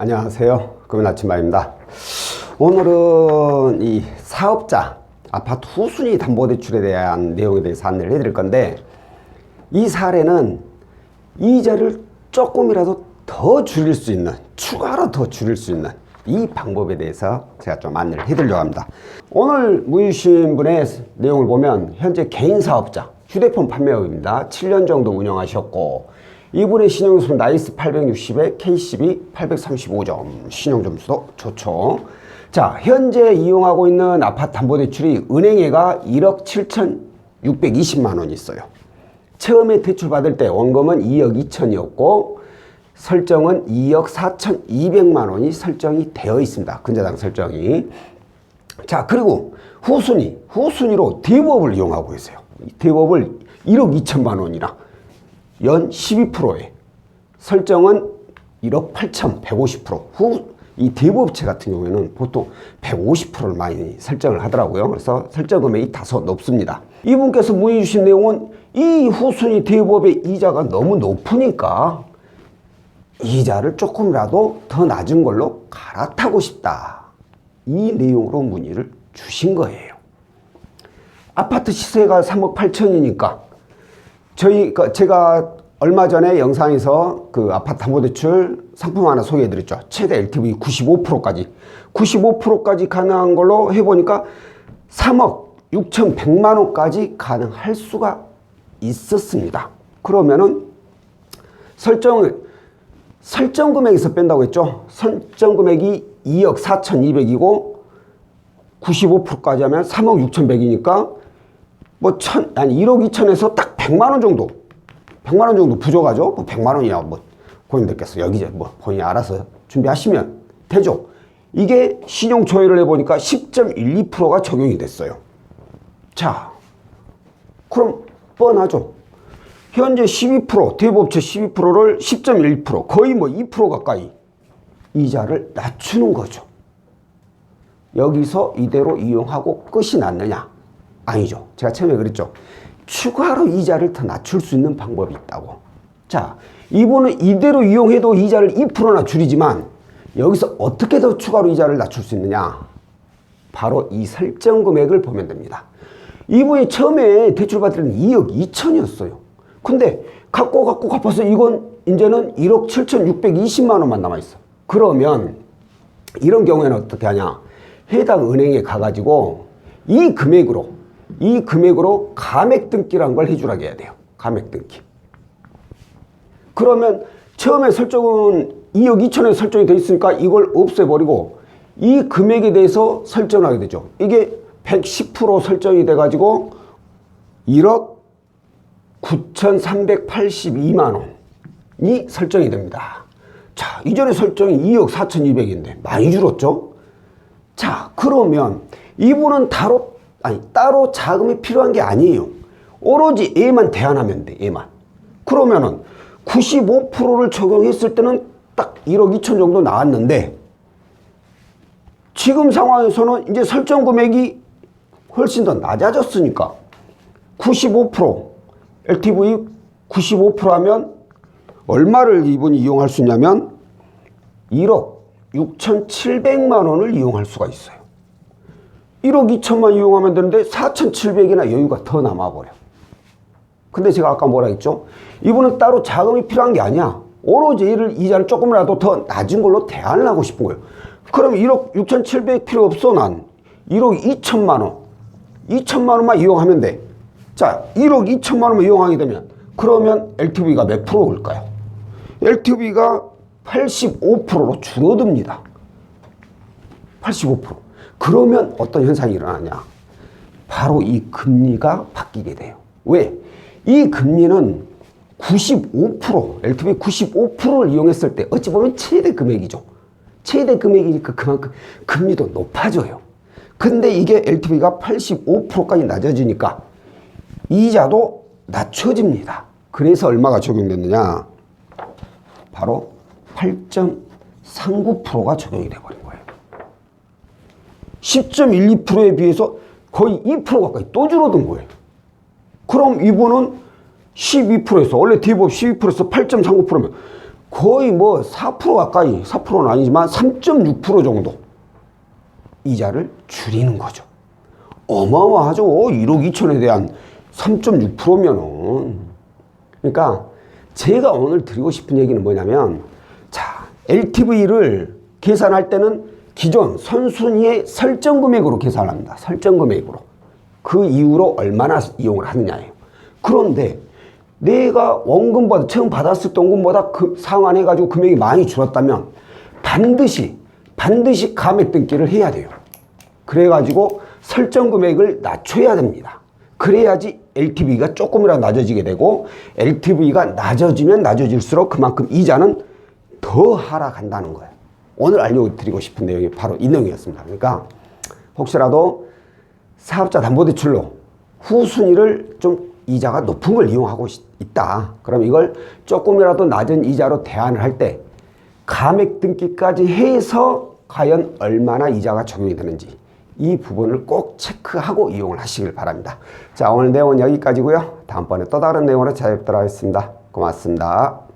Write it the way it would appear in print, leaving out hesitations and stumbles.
안녕하세요. 금연 아침마입니다. 오늘은 이 사업자 아파트 후순위 담보대출에 대한 내용에 대해서 안내를 해드릴 건데, 이 사례는 이자를 조금이라도 더 줄일 수 있는, 추가로 더 줄일 수 있는 이 방법에 대해서 제가 좀 안내를 해드리려고 합니다. 오늘 문의 주신 분의 내용을 보면 현재 개인 사업자, 휴대폰 판매업입니다. 7년 정도 운영하셨고, 이분의 신용점수는 나이스 860에 KCB 835점, 신용점수도 좋죠. 자, 현재 이용하고 있는 아파트 담보대출이 은행예가 1억 7,620만 원이 있어요. 처음에 대출 받을 때 원금은 2억 2천이었고 설정은 2억 4,200만 원이 설정이 되어 있습니다. 근저당 설정이. 자, 그리고 후순위로 대부업을 이용하고 계세요. 대부업을 1억 2천만 원이라 연 12%에 설정은 1억 8,150%. 이 대부업체 같은 경우에는 보통 150%를 많이 설정을 하더라고요. 그래서 설정 금액이 다소 높습니다. 이분께서 문의 주신 내용은 이 후순위 대부업의 이자가 너무 높으니까 이자를 조금이라도 더 낮은 걸로 갈아타고 싶다. 이 내용으로 문의를 주신 거예요. 아파트 시세가 3억 8천이니까 제가 얼마 전에 영상에서 그 아파트 담보대출 상품 하나 소개해드렸죠. 최대 LTV 95%까지 가능한 걸로 해보니까 3억 6,100만 원까지 가능할 수가 있었습니다. 그러면은 설정 금액에서 뺀다고 했죠. 설정 금액이 2억 4,200이고 95%까지 하면 3억 6,100이니까 1억 2천에서 딱 100만 원 정도 부족하죠. 100만 원이야 고객님들께서 여기 본인이 알아서 준비하시면 되죠. 이게 신용 조회를 해보니까 10.12%가 적용이 됐어요. 자, 그럼 뻔하죠. 현재 12%, 대부업체 12%를 10.1%, 거의 2% 가까이 이자를 낮추는 거죠. 여기서 이대로 이용하고 끝이 났느냐? 아니죠. 제가 처음에 그랬죠. 추가로 이자를 더 낮출 수 있는 방법이 있다고. 자, 이분은 이대로 이용해도 이자를 2%나 줄이지만 여기서 어떻게 더 추가로 이자를 낮출 수 있느냐? 바로 이 설정 금액을 보면 됩니다. 이분이 처음에 대출 받을 때는 2억 2천이었어요. 근데 갖고 갚아서 이건 이제는 1억 7,620만 원만 남아있어. 그러면 이런 경우에는 어떻게 하냐? 해당 은행에 가가지고 이 금액으로 감액 등기라는 걸 해주라고 해야 돼요. 감액 등기. 그러면 처음에 설정은 2억 2천에 설정이 돼 있으니까 이걸 없애버리고 이 금액에 대해서 설정을 하게 되죠. 이게 110% 설정이 돼가지고 1억 9,382만 원이 설정이 됩니다. 자, 이전에 설정이 2억 4,200인데 많이 줄었죠? 자, 그러면 이분은 따로 자금이 필요한 게 아니에요. 오로지 얘만 대안하면 돼, 얘만. 그러면은 95%를 적용했을 때는 딱 1억 2천 정도 나왔는데, 지금 상황에서는 이제 설정 금액이 훨씬 더 낮아졌으니까 95%, LTV 95% 하면 얼마를 이분이 이용할 수 있냐면 1억 6,700만 원을 이용할 수가 있어요. 1억 2천만 이용하면 되는데 4,700이나 여유가 더 남아버려. 근데 제가 아까 뭐라 했죠? 이분은 따로 자금이 필요한 게 아니야. 오로지 이자를 조금이라도 더 낮은 걸로 대안을 하고 싶은 거예요. 그럼 1억 6,700 필요 없어. 난 1억 2천만 원. 2천만 원만 이용하면 돼. 자, 1억 2천만 원만 이용하게 되면 그러면 LTV가 몇 프로 올까요? LTV가 85%로 줄어듭니다. 85%. 그러면 어떤 현상이 일어나냐? 바로 이 금리가 바뀌게 돼요. 왜? 이 금리는 95%, LTV 95%를 이용했을 때 어찌 보면 최대 금액이죠. 최대 금액이니까 그만큼 금리도 높아져요. 근데 이게 LTV가 85%까지 낮아지니까 이자도 낮춰집니다. 그래서 얼마가 적용됐느냐? 바로 8.39%가 적용이 돼버린 거예요. 10.12%에 비해서 거의 2% 가까이 또 줄어든 거예요. 그럼 이분은 12%에서 원래 대부업 12%에서 8.39%면 거의 뭐 4% 가까이, 4%는 아니지만 3.6% 정도 이자를 줄이는 거죠. 어마어마하죠. 1억 2천에 대한 3.6%면은. 그러니까 제가 오늘 드리고 싶은 얘기는 뭐냐면, 자, LTV를 계산할 때는 기존 선순위의 설정 금액으로 계산을 합니다. 설정 금액으로. 그 이후로 얼마나 이용을 하느냐예요. 그런데 내가 원금보다, 처음 받았을 때 원금보다 상환해가지고 금액이 많이 줄었다면 반드시 감액 등기를 해야 돼요. 그래가지고 설정 금액을 낮춰야 됩니다. 그래야지 LTV가 조금이라도 낮아지게 되고, LTV가 낮아지면 낮아질수록 그만큼 이자는 더 하락한다는 거예요. 오늘 알려드리고 싶은 내용이 바로 이 내용이었습니다. 그러니까 혹시라도 사업자 담보대출로 후순위를 좀 이자가 높은 걸 이용하고 있다. 그럼 이걸 조금이라도 낮은 이자로 대안을 할 때 감액 등기까지 해서 과연 얼마나 이자가 적용이 되는지 이 부분을 꼭 체크하고 이용을 하시길 바랍니다. 자, 오늘 내용은 여기까지고요. 다음번에 또 다른 내용으로 찾아뵙도록 하겠습니다. 고맙습니다.